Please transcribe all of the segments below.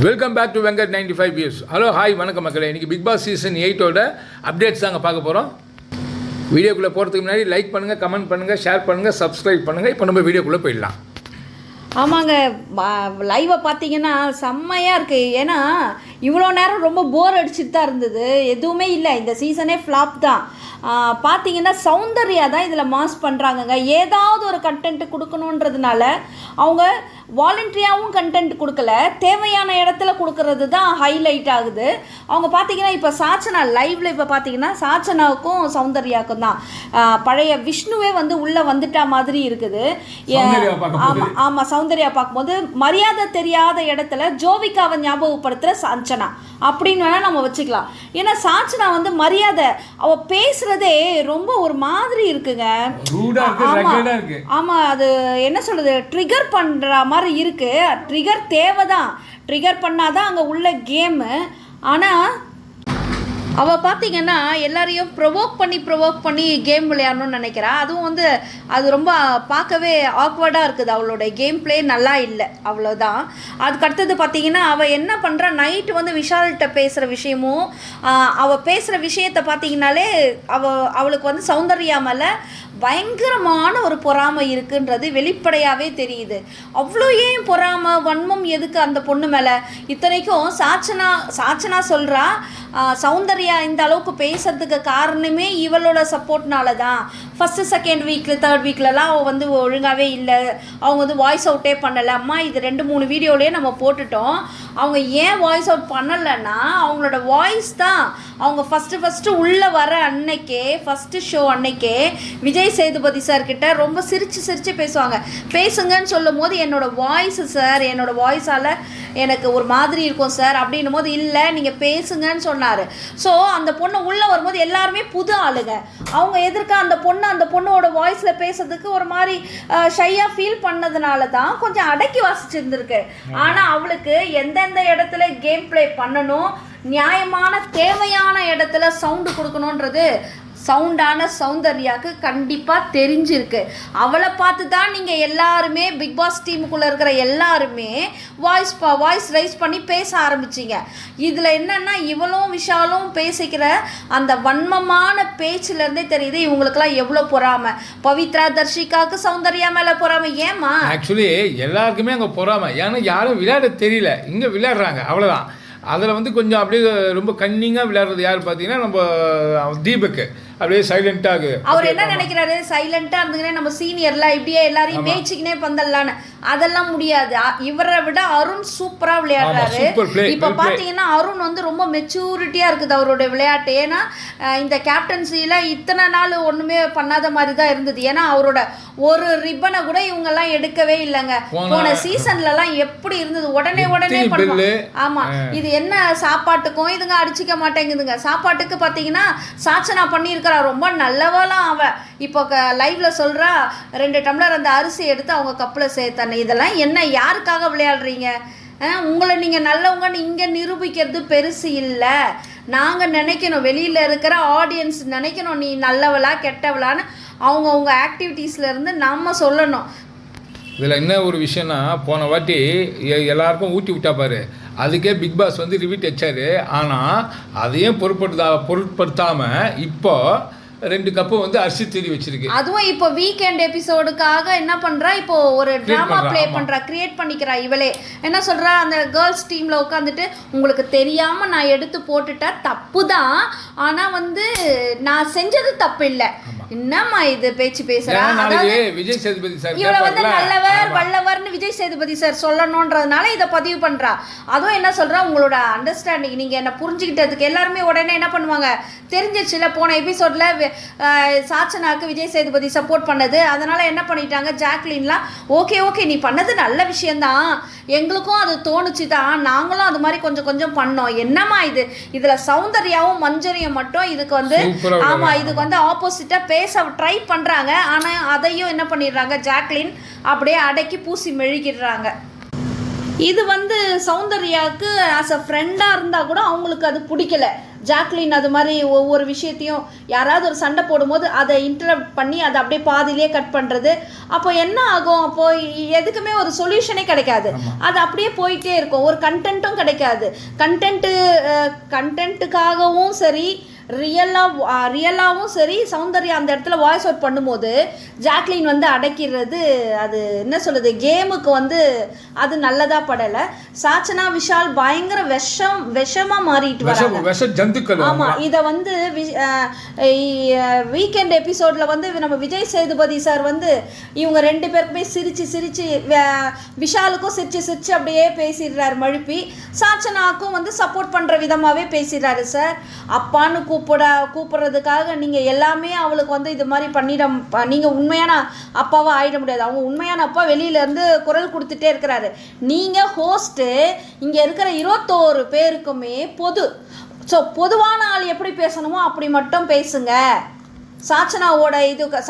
Welcome back to Venkat 95 views. Hello hi வணக்கம் மக்களே. இன்றைக்கி பிக் பாஸ் சீசன் 8ஓட அப்டேட்ஸ் தாங்க பார்க்க போகிறோம். வீடியோக்குள்ளே போகிறதுக்கு முன்னாடி லைக் பண்ணுங்கள், கமெண்ட் பண்ணுங்கள், ஷேர் பண்ணுங்கள், சப்ஸ்கிரைப் பண்ணுங்கள். இப்போ நம்ம வீடியோக்குள்ளே போயிடலாம். ஆமாங்க, லைவை பார்த்தீங்கன்னா செம்மையாக இருக்குது. ஏன்னா இவ்வளோ நேரம் ரொம்ப போர் அடிச்சுட்டு தான் இருந்தது, எதுவுமே இல்லை. இந்த சீசனே ஃப்ளாப் தான். பார்த்தீங்கன்னா சௌந்தர்யா தான் இதில் மாஸ் பண்ணுறாங்கங்க. ஏதாவது ஒரு கண்டென்ட் கொடுக்கணுன்றதுனால அவங்க வாலண்டரியாகவும் கண்டென்ட் கொடுக்கல, தேவையான இடத்துல கொடுக்கறது தான் ஹைலைட் ஆகுது. அவங்க பார்த்தீங்கன்னா இப்போ சாச்சனா லைவில் இப்போ பார்த்தீங்கன்னா சாச்சனாவுக்கும் சௌந்தர்யாவுக்கும் தான் பழைய விஷ்ணுவே வந்து உள்ளே வந்துட்டா மாதிரி இருக்குது. ஆமாம் ஆமாம், சௌந்தர்யா பார்க்கும்போது மரியாதை தெரியாத இடத்துல ஜோவிகாவை ஞாபகப்படுத்துகிற சாச்சனா அப்படின்னு வேணால் நம்ம வச்சுக்கலாம். ஏன்னா சாச்சனா வந்து மரியாதை அவள் பேசுகிறதே ரொம்ப ஒரு மாதிரி இருக்குங்க. ஆமாம், அது என்ன சொல்கிறது, ட்ரிகர் பண்ணுற மாதிரி இருக்குது. ட்ரிகர் தேவை தான், ட்ரிகர் பண்ணாதான் அங்கே உள்ள கேமு. ஆனால் அவள் பார்த்திங்கன்னா எல்லாரையும் ப்ரொவோக் பண்ணி கேம் விளையாடணும்னு நினைக்கிறா. அதுவும் வந்து அது ரொம்ப பார்க்கவே ஆக்வர்டாக இருக்குது. அவளோட கேம் பிளே நல்லா இல்லை, அவ்வளோதான். அதுக்கடுத்தது பார்த்திங்கன்னா அவள் என்ன பண்ணுறா, நைட்டு வந்து விஷால்கிட்ட பேசுகிற விஷயமும் அவள் பேசுகிற விஷயத்தை பார்த்திங்கனாலே அவளுக்கு வந்து சௌந்தர்யா மேலே பயங்கரமான ஒரு பொறாமை இருக்குன்றது வெளிப்படையாகவே தெரியுது. அவ்வளோ ஏன் பொறாமை வன்மம் எதுக்கு அந்த பொண்ணு மேலே? இத்தனைக்கும் சாச்சனா சொல்கிறா சௌந்தர்யா இந்த அளவுக்கு பேசுறதுக்கு காரணமே இவளோட சப்போர்ட்னால தான். ஃபஸ்ட்டு செகண்ட் வீக்கில் தேர்ட் வீக்லலாம் அவள் வந்து ஒழுங்காகவே இல்லை, அவங்க வந்து வாய்ஸ் அவுட்டே பண்ணலை. அம்மா இது 2-3 வீடியோலேயே நம்ம போட்டுட்டோம். அவங்க ஏன் வாய்ஸ் அவுட் பண்ணலைன்னா அவங்களோட வாய்ஸ் தான். அவங்க ஃபஸ்ட்டு உள்ளே வர அன்னைக்கே, ஃபஸ்ட்டு ஷோ அன்னைக்கே விஜய் சேதுபதி சார்கிட்ட ரொம்ப சிரித்து பேசுவாங்க. பேசுங்கன்னு சொல்லும் போது என்னோடய வாய்ஸு சார், என்னோடய வாய்ஸால் எனக்கு ஒரு மாதிரி இருக்கும் சார் அப்படின்னும் போது இல்லை நீங்கள் பேசுங்கன்னு சொன்னார். ஸோ அந்த பொண்ணு உள்ளே வரும்போது எல்லாருமே புது ஆளுங்க. அவங்க எதிர்க்க அந்த பொண்ணோட வாய்ஸில் பேசுறதுக்கு ஒரு மாதிரி ஷையாக ஃபீல் பண்ணதுனால தான் கொஞ்சம் அடக்கி வாசிச்சிருந்துருக்கு. ஆனால் அவளுக்கு எந்தெந்த இடத்துல கேம் பிளே பண்ணணும், நியாயமான தேவையான இடத்துல சவுண்டு கொடுக்கணுன்றது சவுண்டான சௌந்தர்யாவுக்கு கண்டிப்பாக தெரிஞ்சிருக்கு. அவளை பார்த்து தான் நீங்கள் எல்லாருமே பிக் பாஸ் டீமுக்குள்ளே இருக்கிற எல்லாருமே வாய்ஸ் ரைஸ் பண்ணி பேச ஆரம்பிச்சிங்க. இதில் என்னென்னா இவளும் விஷாலும் பேசிக்கிற அந்த வன்மமான பேச்சிலேருந்தே தெரியுது இவங்களுக்கெல்லாம் எவ்வளோ பொறாமை. பவித்ரா தர்ஷிகாவுக்கு சௌந்தர்யா மேலே பொறாமை. ஏம்மா? ஆக்சுவலி எல்லாருக்குமே அங்கே பொறாமை. ஏன்னா யாரும் விளையாட தெரியல, இங்கே விளையாடுறாங்க, அவ்வளோதான். அதில் வந்து கொஞ்சம் அப்படியே ரொம்ப கன்னிங்காக விளையாடுறது யார் பார்த்தீங்கன்னா நம்ம தீபக்கு. அப்படியே சைலண்டாக அவர் என்ன நினைக்கிறாரு, சைலண்டாக இருந்துக்கினே நம்ம சீனியர்லாம் இப்படியே எல்லாரையும் மேய்ச்சிக்கினே பந்தல்லான்னு. அதெல்லாம் முடியாது. இவரை விட அருண் சூப்பராக விளையாடுறாரு. இப்போ பார்த்தீங்கன்னா அருண் வந்து ரொம்ப மெச்சூரிட்டியாக இருக்குது அவரோட விளையாட்டு. ஏன்னா இந்த கேப்டன்சியில் இத்தனை நாள் ஒன்றுமே பண்ணாத மாதிரி தான் இருந்தது. ஏன்னா அவரோட ஒரு ரிப்பனை கூட இவங்கெல்லாம் எடுக்கவே இல்லைங்க. போன சீசன்லலாம் எப்படி இருந்தது, உடனே பண்ணுவாங்க. ஆமாம், இது என்ன சாப்பாட்டுக்கும் இதுங்க அடிச்சிக்க மாட்டேங்குதுங்க. சாப்பாட்டுக்கு பார்த்தீங்கன்னா சாச்சனா பண்ணியிருக்க ரொம்ப நல்லவெல்லாம் அவ இப்போ லைவ்ல சொல்றா 2 டம்ளர் அந்த அரிசி எடுத்து அவங்க கப்பில் சேர்த்தானே. இதெல்லாம் என்ன, யாருக்காக விளையாடுறீங்க? உங்களை நீங்கள் நல்லவங்கன்னு இங்கே நிரூபிக்கிறது பெருசு இல்லை. நாங்கள் நினைக்கணும், வெளியில் இருக்கிற ஆடியன்ஸ் நினைக்கணும் நீ நல்லவளா கெட்டவளான்னு அவங்க ஆக்டிவிட்டீஸ்லேருந்து நம்ம சொல்லணும். இதில் என்ன ஒரு விஷயம்னா, போன வாட்டி எல்லாருக்கும் ஊட்டி விட்டா பாரு, அதுக்கே பிக் பாஸ் வந்து ரிவீட் வச்சார். ஆனால் அதையும் பொருட்படுத்தாமல் இப்போ 2 கப்பு வந்து அரிசி தீரி வச்சிருக்கு. அதுவும் இப்போ வீக்கெண்ட் எபிசோடுக்காக என்ன பண்ணுறா, இப்போ ஒரு ட்ராமா ப்ளே பண்ணுறா, கிரியேட் பண்ணிக்கிறா. இவளே என்ன சொல்கிறா, அந்த கேர்ள்ஸ் டீமில் உட்காந்துட்டு உங்களுக்கு தெரியாமல் நான் எடுத்து போட்டுட்டா தப்பு தான், ஆனால் வந்து நான் செஞ்சது தப்பு இல்லை. என்னம்மா இது பேச்சு பேசுறா? விஜய் சேதுபதி சார் இவளை வந்து நல்லவர் வல்லவர்னு விஜய் சேதுபதி சார் சொல்லணுன்றதுனால இதை பதிவு பண்றா. அதுவும் என்ன சொல்றா, உங்களோட அண்டர்ஸ்டாண்டிங் நீங்க என்ன புரிஞ்சுக்கிட்டதுக்கு எல்லாருமே உடனே என்ன பண்ணுவாங்க, தெரிஞ்சிச்சுல போன எபிசோட்ல சாச்சனாக்கு விஜய் சேதுபதி சப்போர்ட் பண்ணது. அதனால என்ன பண்ணிட்டாங்க, ஜாக்லின்லாம் ஓகே நீ பண்ணது நல்ல விஷயம்தான், எங்களுக்கும் அது தோணுச்சு தான், நாங்களும் அது மாதிரி கொஞ்சம் பண்ணோம். என்னம்மா இது, இதுல சௌந்தர்யாவும் மஞ்சரியும் மட்டும் இதுக்கு வந்து ஆமா இதுக்கு வந்து ஆப்போசிட்டா பேச ட்ரை பண்றாங்க. ஆனா அதையும் என்ன பண்ணிடுறாங்க, ஜாக்லின் அப்படியே அடக்கி பூசி மெழுகிடுறாங்க. இது வந்து சௌந்தர்யாவுக்கு ஆஸ் அ ஃப்ரெண்டாக இருந்தால் கூட அவங்களுக்கு அது பிடிக்கல. ஜாக்லின் அது மாதிரி ஒவ்வொரு விஷயத்தையும் யாராவது ஒரு சண்டை போடும்போது அதை இன்டரப்ட் பண்ணி அதை அப்படியே பாதியிலே கட் பண்ணுறது. அப்போ என்ன ஆகும், அப்போ எதுக்குமே ஒரு சொல்யூஷனே கிடைக்காது, அது அப்படியே போயிட்டே இருக்கும், ஒரு கண்டென்ட்டும் கிடைக்காது. கண்டென்ட்டுக்காகவும் சரி ரியலாகவும் சரி சௌந்தர்யா அந்த இடத்துல வாய்ஸ் அவுட் பண்ணும்போது ஜாக்லின் வந்து அடக்கிறது, அது என்ன சொல்கிறது, கேமுக்கு வந்து அது நல்லதாக படலை. சாச்சனா விஷால் பயங்கர விஷமாக மாறிட்டு வராங்க. ஆமாம், இதை வந்து வீக்கெண்ட் எபிசோடில் வந்து நம்ம விஜய் சேதுபதி சார் வந்து இவங்க 2 பேருக்குமே சிரித்து விஷாலுக்கும் சிரித்து அப்படியே பேசிடுறாரு மழுப்பி. சாச்சனாக்கும் வந்து சப்போர்ட் பண்ணுற விதமாகவே பேசிடுறாரு. சார் அப்பான்னு கூப்பிட்றதுக்காக நீங்கள் எல்லாமே அவளுக்கு வந்து இது மாதிரி நீங்கள் உண்மையான அப்பாவாக ஆகிட முடியாது. அவங்க உண்மையான அப்பா வெளியிலேருந்து குரல் கொடுத்துட்டே இருக்கிறாரு. நீங்கள் ஹோஸ்ட்டு, இங்கே இருக்கிற 21 பேருக்குமே பொதுவான ஆள் எப்படி பேசணுமோ அப்படி மட்டும் பேசுங்க. சாச்சனாவோட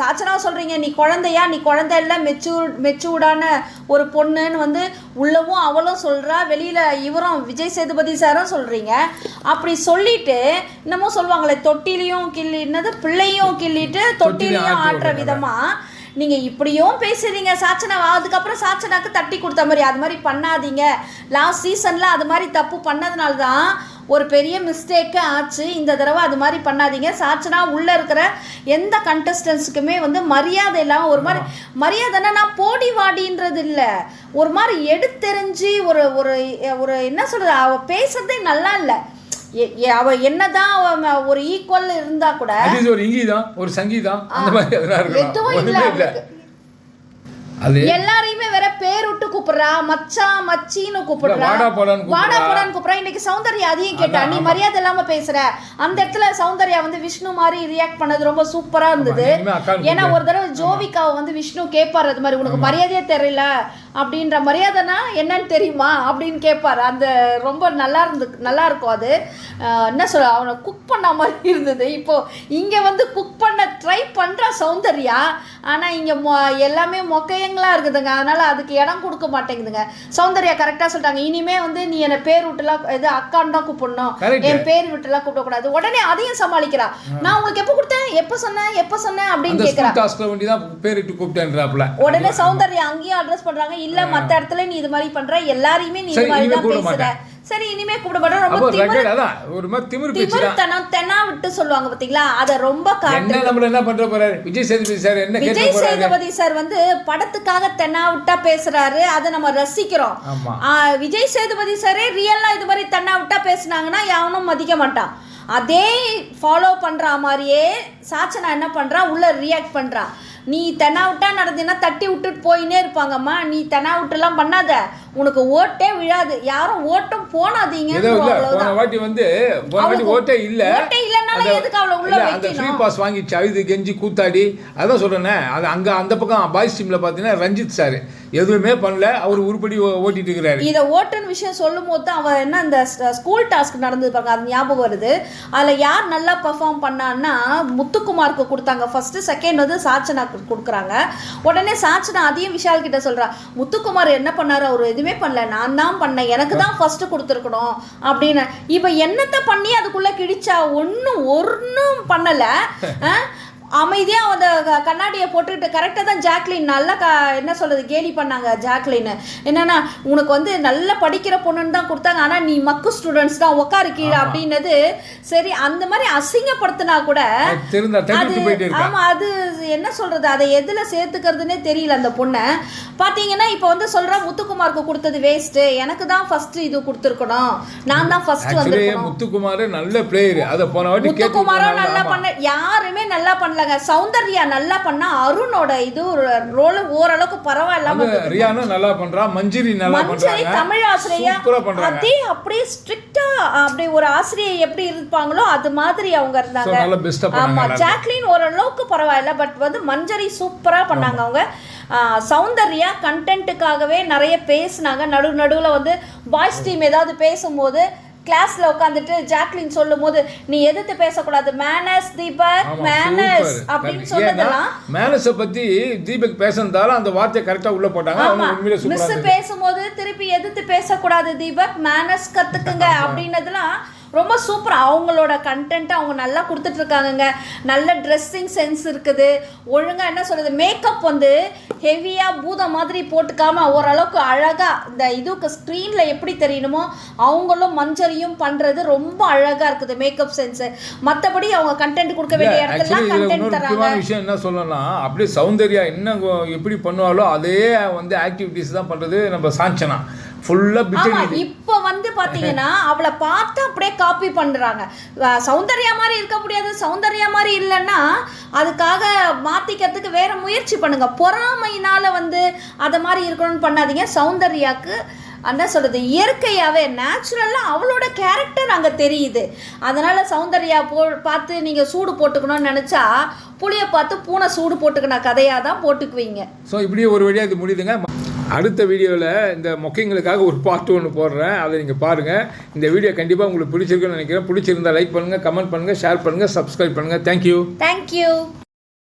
சாச்சனா சொல்கிறீங்க, நீ குழந்தையா, நீ குழந்தை இல்லை, மெச்சூர்டான ஒரு பொண்ணுன்னு வந்து உள்ளவும் அவளும் சொல்கிறா, வெளியில் இவரும் விஜய் சேதுபதி சாரும் சொல்கிறீங்க. அப்படி சொல்லிட்டு இன்னமும் சொல்லுவாங்களே, தொட்டிலையும் கிள்ளினது பிள்ளையும் கிள்ளிட்டு தொட்டிலையும் ஆடுற விதமாக நீங்கள் இப்படியும் பேசுகிறீங்க சாச்சனா. அதுக்கப்புறம் சாச்சனாக்கு தட்டி கொடுத்த மாதிரி அது மாதிரி பண்ணாதீங்க. லாஸ்ட் சீசனில் அது மாதிரி தப்பு பண்ணதுனால தான் ஒரு பெரிய மிஸ்டேக்கு ஆச்சு. இந்த தடவை அது மாதிரி பண்ணாதீங்க. சாச்சனா உள்ளே இருக்கிற எந்த கண்டஸ்டன்ஸுக்குமே வந்து மரியாதை இல்லாமல் ஒரு மாதிரி மரியாதைன்னா நான் போடி வாடின்றது இல்லை, ஒரு மாதிரி எடுத்தெறிஞ்சு ஒரு ஒரு என்ன சொல்கிறது, அவள் பேசுறதே நல்லா இல்லை. அவ என்னதான் ஒரு ஈக்குவல் இருந்தா கூட ஒரு இங்கிதான் ஒரு சங்கீதம் அந்த மாதிரி எதுவும் இல்லை. எல்லாரையுமே வேற பேர் விட்டு கூப்பிடுறா, மச்சான் மச்சின்னு கூப்பிடுறா, வாடா போடான்னு கூப்பிடுறா. இன்னைக்கு சௌந்தர்யா அதையும் கேட்டா, நீ மரியாதை இல்லாம பேசுற. அந்த இடத்துல சௌந்தர்யா வந்து விஷ்ணு மாதிரி ரியாக்ட் பண்ணது ரொம்ப சூப்பரா இருந்தது. ஏன்னா ஒரு தடவை ஜோவிகாவை வந்து விஷ்ணு கேட்பாரு, அது மாதிரி உனக்கு மரியாதையே தெரியல அப்படின்ற, மரியாதைனா என்னன்னு தெரியுமா அப்படின்னு கேட்பாரு. அந்த ரொம்ப நல்லா இருக்கும். அது என்ன சொல்ல, அவனை குக் பண்ண மாதிரி இருந்தது. இப்போ இங்க வந்து குக் பண்ண ட்ரை பண்ற சௌந்தர்யா, ஆனா இங்க எல்லாமே மொக்கையங்களா இருக்குதுங்க. அதனால அதுக்கு இடம் கொடுக்க மாட்டேங்குதுங்க. சௌந்தர்யா கரெக்டா சொல்லிட்டாங்க, இனிமே வந்து நீ என்ன பேர் விட்டுலாம் இது அக்கான்னு தான் கூப்பிடணும், என் பேர் விட்டுலாம் கூப்பிடக்கூடாது. உடனே அதையும் சமாளிக்கிறா. நான் உங்களுக்கு எப்போ கொடுத்தேன், எப்போ சொன்னேன் அப்படின்னு கேட்கிறா. உடனே சௌந்தர்யா அங்கேயும் அட்ரஸ் பண்றாங்க, இல்ல மத்த இடத்துல நீ இது மாதிரி பண்ற, எல்லாரையுமே நீ இது மாதிரி தான் பேசுற, சரி இனிமே கூப்பிடப்பட ரொம்ப திமிருத்தனம் தென்னா விட்டு சொல்லுவாங்க பாத்தீங்களா, அத ரொம்ப காட்டு. என்ன பண்ற போறாரு விஜய் சேதுபதி சார், என்ன விஜய் சேதுபதி சார் வந்து படத்துக்காக தென்னா விட்டா பேசுறாரு, அதை நம்ம ரசிக்கிறோம். விஜய் சேதுபதி சாரே ரியலா இது மாதிரி தென்னா விட்டா பேசுனாங்கன்னா யாவனும் மதிக்க மாட்டான். அதே ஃபாலோ பண்ற மாதிரியே சாச்சனா என்ன பண்றா, உள்ள ரியாக்ட் பண்றா. நீ தென்னா விட்டா நடந்தீங்கன்னா தட்டி விட்டுட்டு போயினே இருப்பாங்கம்மா, நீ தென்னா விட்டுலாம் பண்ணாத, உனக்கு ஓட்டே விழாது, யாரும் ஓட்டும் போனாதீங்க. ஓட்டே இல்லனால எதுக்கு அவளை உள்ள வைக்கணும், ஃப்ரீ பாஸ் வாங்கிச்சு அழுது கெஞ்சி கூத்தாடி. அதான் சொல்றேனே, அது அங்க அந்த பக்கம் பாய்ஸ் டீம்ல பாத்தீங்கன்னா ரஞ்சித் சார் எதுவுமே பண்ணல, அவர் உருப்படி ஓட்டிட்டு இருக்கிறாரு. இதை ஓட்டுன்னு விஷயம் சொல்லும் போது தான் அவன் என்ன இந்த ஸ்கூல் டாஸ்க் நடந்தது பாருங்க, அது ஞாபகம் வருது. அதுல யார் நல்லா பெர்ஃபார்ம் பண்ணான்னா முத்துக்குமாருக்கு கொடுத்தாங்க ஃபர்ஸ்ட், செகண்ட் வந்து சாச்சனாக்கு கொடுக்குறாங்க. உடனே சாச்சனா அதையும் விஷால் கிட்ட சொல்றா, முத்துக்குமார் என்ன பண்ணாரு, அவர் எதுவுமே பண்ணல, நான் தான் பண்ணேன், எனக்கு தான் ஃபர்ஸ்ட் கொடுத்துருக்கணும் அப்படின்னு. இப்ப என்னத்தை பண்ணி அதுக்குள்ள கிழிச்சா, ஒன்னும் பண்ணல. அமைதியாக அந்த கண்ணாடியை போட்டுக்கிட்டு கரெக்டாக தான் ஜாக்லின் நல்லா என்ன சொல்கிறது கேலி பண்ணாங்க. ஜாக்லின் என்னன்னா, உனக்கு வந்து நல்லா படிக்கிற பொண்ணுன்னு தான் கொடுத்தாங்க, ஆனால் நீ மக்கு ஸ்டூடெண்ட்ஸ் தான் உட்காரு கீழே அப்படின்னது. சரி, அந்த மாதிரி அசிங்கப்படுத்தினா கூட அது ஆமாம், அது என்ன சொல்கிறது, அதை எதில் சேர்த்துக்கிறதுனே தெரியல அந்த பொண்ணை. பார்த்தீங்கன்னா இப்போ வந்து சொல்கிறா முத்துக்குமாருக்கு கொடுத்தது வேஸ்ட்டு, எனக்கு தான் ஃபர்ஸ்ட் இது கொடுத்துருக்கணும், நான் தான் ஃபர்ஸ்ட் வந்து. முத்துக்குமார் நல்ல பிளேயர், அதை போன வாட்டி முத்துக்குமாரும் நல்லா பண்ண, யாருமே நல்லா பண்ணல. சௌந்தர்யா நல்லா பண்ணா, அருணோட இது ரோல் ஓரளவுக்கு பரவாயில்லாம, ரியானா நல்லா பண்றா, மஞ்சரி நல்லா பண்றாங்க, தமிழ் ஆசிரியா அதே அப்படியே ஸ்ட்ரிக்ட்டா அப்படியே ஒரு ஆசிரியை எப்படி இருப்பாங்களோ அது மாதிரி அவங்க இருந்தாங்க. ஆமா, ஜாக்லின் ஓரளவுக்கு பரவாயில்ல, பட் வந்து மஞ்சரி சூப்பரா பண்ணாங்க அவங்க. சௌந்தர்யா கண்டென்ட்டுக்காகவே நிறைய பேசினாங்க. நடுவில் வந்து பாய்ஸ் டீம் ஏதாவது பேசும்போது கிளாஸ்ல உட்காந்துட்டு ஜாக்லின் சொல்லும் போது, நீ எதிர்த்து பேசக்கூடாது, மேனஸ் தீபக் மேனஸ் அப்படின்னு சொன்னதெல்லாம், மேனஸை பத்தி தீபக் பேசுனதால அந்த வார்த்தை கரெக்டா உள்ள போட்டாங்க. மிஸ் பேசும்போது திருப்பி எதிர்த்து பேசக்கூடாது தீபக், மேனஸ் கத்துக்குங்க அப்படின்னதெல்லாம் ரொம்ப சூப்பர். அவங்களோட கண்டென்ட்டை அவங்க நல்லா கொடுத்துட்ருக்காங்கங்க. நல்ல ட்ரெஸ்ஸிங் சென்ஸ் இருக்குது. ஒழுங்காக என்ன சொல்கிறது, மேக்கப் வந்து ஹெவியாக பூதம் மாதிரி போட்டுக்காம ஓரளவுக்கு அழகாக இந்த இதுக்கு ஸ்க்ரீனில் எப்படி தெரியணுமோ அவங்களும் மஞ்சரியும் பண்ணுறது ரொம்ப அழகாக இருக்குது மேக்கப் சென்ஸு. மற்றபடி அவங்க கண்டென்ட் கொடுக்க வேண்டிய இடத்துல கண்டென்ட் தராங்க. விஷயம் என்ன சொல்லணும்னா, அப்படியே சௌந்தர்யா என்ன எப்படி பண்ணுவாலோ அதே வந்து ஆக்டிவிட்டிஸ் தான் பண்ணுறது நம்ம சாஞ்சனா ஃபுல்லாக பிகினி. இப்போ வந்து பார்த்தீங்கன்னா அவளை பார்த்து அப்படியே காப்பி பண்ணுறாங்க. சௌந்தர்யா மாதிரி இருக்க முடியாது, சௌந்தர்யா மாதிரி இல்லைன்னா அதுக்காக மாற்றிக்கிறதுக்கு வேற முயற்சி பண்ணுங்க. பொறாமையினால் வந்து அதை மாதிரி இருக்கணும்னு பண்ணாதீங்க. சௌந்தர்யாவுக்கு என்ன சொல்கிறது, இயற்கையாகவே நேச்சுரலாக அவளோட கேரக்டர் அங்கே தெரியுது. அதனால் சௌந்தர்யா பார்த்து நீங்கள் சூடு போட்டுக்கணும்னு நினச்சா புளியை பார்த்து பூனை சூடு போட்டுக்கின கதையாக தான் போட்டுக்குவீங்க. ஸோ இப்படியே ஒரு வழியாக இது முடியுதுங்க. அடுத்த வீடியோவில் இந்த மொக்கைங்களுக்காக ஒரு பார்ட் 1 போடுறேன், அதை நீங்கள் பாருங்கள். இந்த வீடியோ கண்டிப்பாக உங்களுக்கு பிடிச்சிருக்குன்னு நினைக்கிறேன். பிடிச்சிருந்தா லைக் பண்ணுங்கள், கமெண்ட் பண்ணுங்கள், ஷேர் பண்ணுங்கள், சப்ஸ்கிரைப் பண்ணுங்கள். தேங்க்யூ.